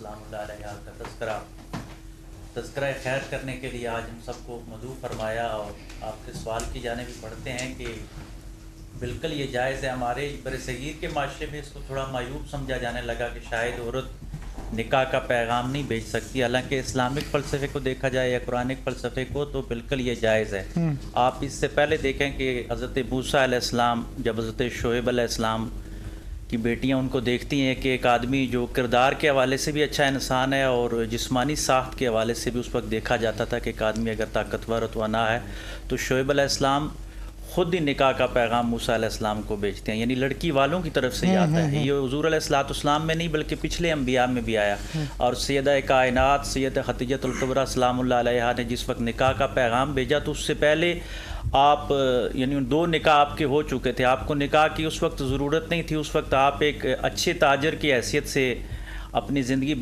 السلام اللہ علیہ کا تذکرہ خیر کرنے کے لیے آج ہم سب کو مدعو فرمایا، اور آپ کے سوال کی جانب بھی پڑھتے ہیں کہ بالکل یہ جائز ہے۔ ہمارے برصغیر کے معاشرے میں اس کو تھوڑا معیوب سمجھا جانے لگا کہ شاید عورت نکاح کا پیغام نہیں بھیج سکتی، حالانکہ اسلامک فلسفے کو دیکھا جائے یا قرآنک فلسفے کو تو بالکل یہ جائز ہے۔ آپ اس سے پہلے دیکھیں کہ حضرت موسیٰ علیہ السلام جب حضرت شعیب علیہ السلام کی بیٹیاں ان کو دیکھتی ہیں کہ ایک آدمی جو کردار کے حوالے سے بھی اچھا انسان ہے اور جسمانی ساخت کے حوالے سے بھی اس وقت دیکھا جاتا تھا کہ ایک آدمی اگر طاقتور ہے تو انا ہے، تو شعیب علیہ السلام خود ہی نکاح کا پیغام موسیٰ علیہ السلام کو بھیجتے ہیں، یعنی لڑکی والوں کی طرف سے ہی آتا ہے۔ یہ حضور علیہ السلام میں نہیں بلکہ پچھلے انبیاء میں بھی آیا، اور سیدہ کائنات سید خدیجہ الکبریٰ سلام اللہ علیہا نے جس وقت نکاح کا پیغام بھیجا تو اس سے پہلے آپ یعنی 2 نکاح آپ کے ہو چکے تھے، آپ کو نکاح کی اس وقت ضرورت نہیں تھی، اس وقت آپ ایک اچھے تاجر کی حیثیت سے اپنی زندگی